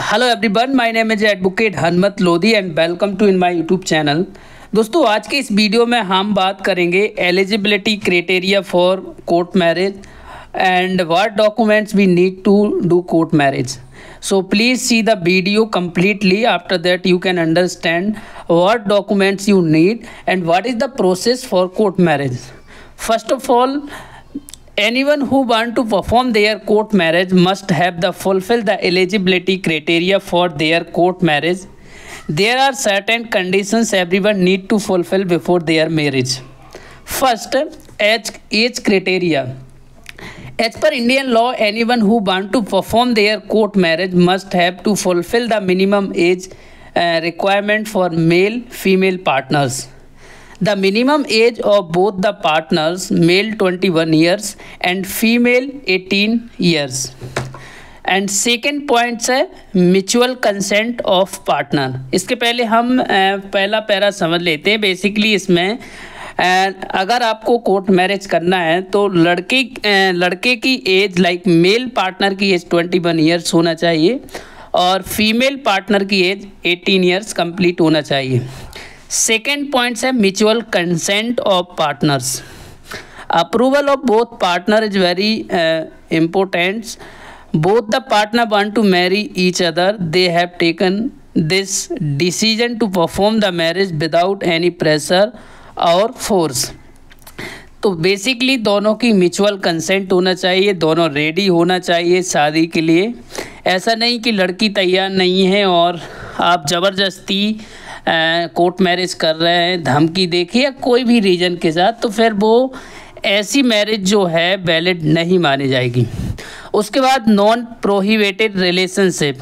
Hello everyone, my name is advocate Hanmat Lodhi and welcome to in my YouTube channel. दोस्तों, आज के इस video में हम बात करेंगे eligibility criteria for court marriage and what documents we need to do court marriage. So please see the video completely. After that you can understand what documents you need and what is the process for court marriage. First of all, anyone who want to perform their court marriage must have fulfill the eligibility criteria for their court marriage. There are certain conditions everyone need to fulfill before their marriage. First, age criteria. As per Indian law, anyone who want to perform their court marriage must have to fulfill the minimum age requirement for male-female partners. The minimum age of both the partners, male 21 years and female 18 years. And second points है mutual consent of partner. इसके पहले हम पहला para समझ लेते हैं। Basically इसमें अगर आपको कोर्ट मैरिज करना है तो लड़के की एज लाइक मेल पार्टनर की एज 21 ईयर्स होना चाहिए और फीमेल पार्टनर की एज 18 ईयर्स कंप्लीट होना चाहिए। सेकेंड पॉइंट्स है mutual consent of partners. Approval of both partner is very important. Both the partner want to marry each other. They have taken this decision to perform the marriage without any pressure or force. तो basically दोनों की mutual consent होना चाहिए, दोनों ready होना चाहिए शादी के लिए। ऐसा नहीं कि लड़की तैयार नहीं है और आप ज़बरदस्ती कोर्ट मैरिज कर रहे हैं, धमकी देके या कोई भी रीज़न के साथ, तो फिर वो ऐसी मैरिज जो है वैलिड नहीं मानी जाएगी। उसके बाद नॉन प्रोहिबिटेड रिलेशनशिप।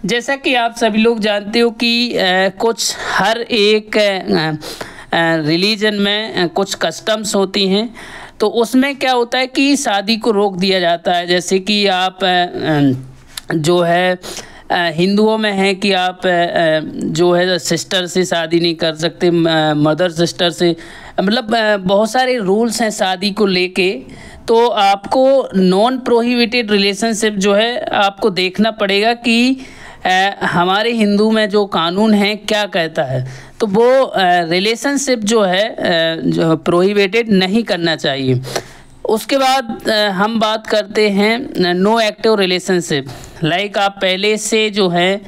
जैसा कि आप सभी लोग जानते हो कि कुछ हर एक रिलीजन में कुछ कस्टम्स होती हैं, तो उसमें क्या होता है कि शादी को रोक दिया जाता है। जैसे कि आप जो है हिंदुओं में है कि आप जो है सिस्टर से शादी नहीं कर सकते, मदर सिस्टर से, मतलब बहुत सारे रूल्स हैं शादी को लेके। तो आपको नॉन प्रोहिबिटेड रिलेशनशिप जो है आपको देखना पड़ेगा कि हमारे हिंदू में जो कानून है क्या कहता है। तो वो रिलेशनशिप जो है जो प्रोहिबिटेड नहीं करना चाहिए। उसके बाद हम बात करते हैं नो एक्टिव रिलेशनशिप। लाइक आप पहले से जो है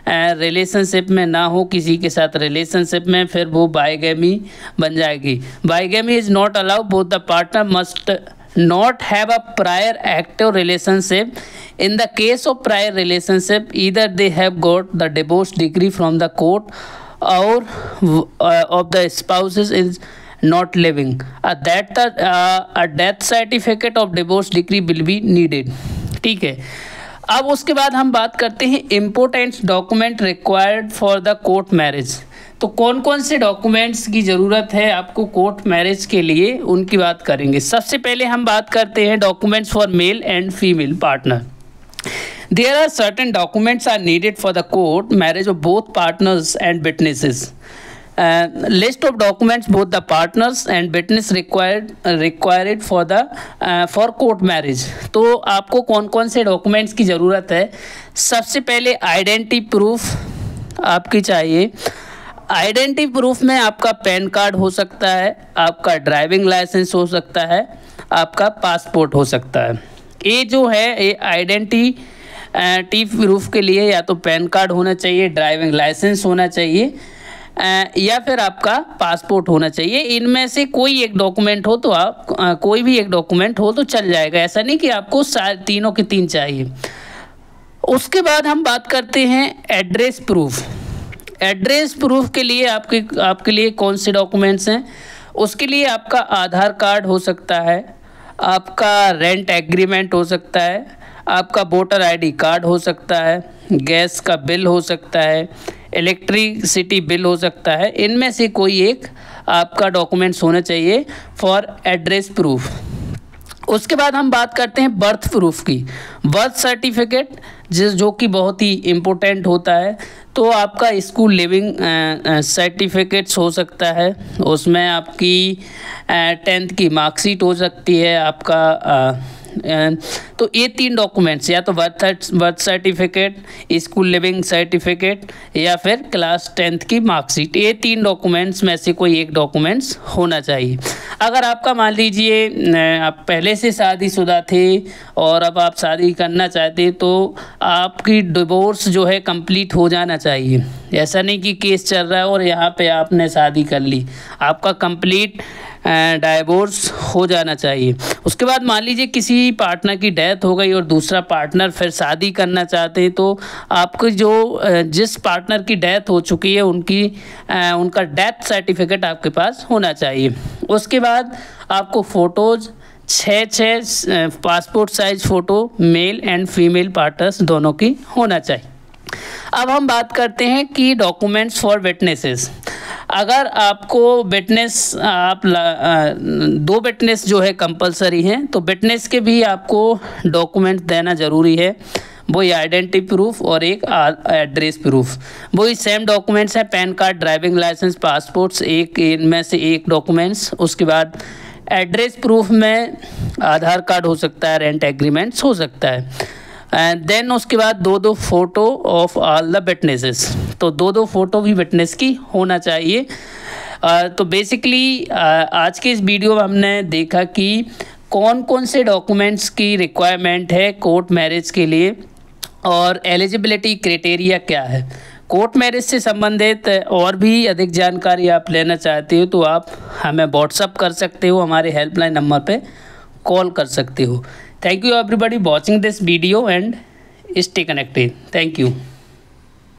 रिलेशनशिप में ना हो किसी के साथ रिलेशनशिप में, फिर वो बाइगेमी बन जाएगी। Bigamy is not allow. Both the partner must not have a prior active relationship. In the case of prior relationship, either they have got the divorce decree from the court or of the spouses is not living. A death certificate of divorce decree will be needed. ठीक है। अब उसके बाद हम बात करते हैं important document required for the court marriage. तो कौन कौन से डॉक्यूमेंट्स की ज़रूरत है आपको कोर्ट मैरिज के लिए, उनकी बात करेंगे। सबसे पहले हम बात करते हैं documents for male and female partner. There are certain documents are needed for the court marriage of both partners and witnesses. List of documents both the partners and witness required for court marriage. तो आपको कौन कौन से documents की ज़रूरत है। सबसे पहले आइडेंटिटी प्रूफ आपकी चाहिए। आइडेंटिटी प्रूफ में आपका पैन कार्ड हो सकता है, आपका ड्राइविंग लाइसेंस हो सकता है, आपका पासपोर्ट हो सकता है। ये जो है ये आइडेंटिटी प्रूफ के लिए या तो पैन कार्ड होना चाहिए, ड्राइविंग लाइसेंस होना चाहिए या फिर आपका पासपोर्ट होना चाहिए। इनमें से कोई एक डॉक्यूमेंट हो तो आप कोई भी एक डॉक्यूमेंट हो तो चल जाएगा। ऐसा नहीं कि आपको तीनों के तीन चाहिए। उसके बाद हम बात करते हैं एड्रेस प्रूफ। एड्रेस प्रूफ के लिए आपके लिए कौन से डॉक्यूमेंट्स हैं। उसके लिए आपका आधार कार्ड हो सकता है, आपका रेंट एग्रीमेंट हो सकता है, आपका वोटर आईडी कार्ड हो सकता है, गैस का बिल हो सकता है, इलेक्ट्रिसिटी बिल हो सकता है। इनमें से कोई एक आपका डॉक्यूमेंट्स होना चाहिए फॉर एड्रेस प्रूफ। उसके बाद हम बात करते हैं बर्थ प्रूफ की। बर्थ सर्टिफिकेट जो कि बहुत ही इम्पोर्टेंट होता है। तो आपका स्कूल लिविंग सर्टिफिकेट्स हो सकता है, उसमें आपकी 10th की मार्कशीट हो सकती है, आपका तो ये 3 डॉक्यूमेंट्स, या तो birth certificate, school leaving certificate या फिर क्लास 10th की मार्कशीट, ये 3 डॉक्यूमेंट्स में से कोई एक डॉक्यूमेंट्स होना चाहिए। अगर आपका मान लीजिए आप पहले से शादीशुदा थे और अब आप शादी करना चाहते तो आपकी डिवोर्स जो है कंप्लीट हो जाना चाहिए। ऐसा नहीं कि केस चल रहा है और यहाँ पे आपने शादी कर ली, आपका कंप्लीट डाइवोर्स हो जाना चाहिए। उसके बाद मान लीजिए किसी पार्टनर की डेथ हो गई और दूसरा पार्टनर फिर शादी करना चाहते हैं तो आपको जो जिस पार्टनर की डेथ हो चुकी है उनका डेथ सर्टिफिकेट आपके पास होना चाहिए। उसके बाद आपको photos 6 passport size photo mail and female partners दोनों की होना चाहिए। अब हम बात करते हैं कि डॉक्यूमेंट्स फॉर विटनेसेस। अगर आपको विटनेस आप 2 विटनेस जो है कंपलसरी हैं, तो विटनेस के भी आपको डॉक्यूमेंट देना ज़रूरी है। वही आइडेंटिटी प्रूफ और एक एड्रेस प्रूफ, वही सेम डॉक्यूमेंट्स हैं। PAN card, driving licence, passports, एक इनमें से एक डॉक्यूमेंट्स। उसके बाद एड्रेस प्रूफ में आधार कार्ड हो सकता है, रेंट एग्रीमेंट्स हो सकता है। एंड देन उसके बाद 2 photo of all the witnesses, तो 2 फ़ोटो भी विटनेस की होना चाहिए। तो बेसिकली आज के इस वीडियो में हमने देखा कि कौन कौन से डॉक्यूमेंट्स की रिक्वायरमेंट है कोर्ट मैरिज के लिए और एलिजिबिलिटी क्राइटेरिया क्या है। कोर्ट मैरिज से संबंधित और भी अधिक जानकारी आप लेना चाहते हो तो आप हमें व्हाट्सअप कर सकते हो, हमारे हेल्पलाइन नंबर पे कॉल कर सकते हो। Thank you everybody watching this video and stay connected. Thank you.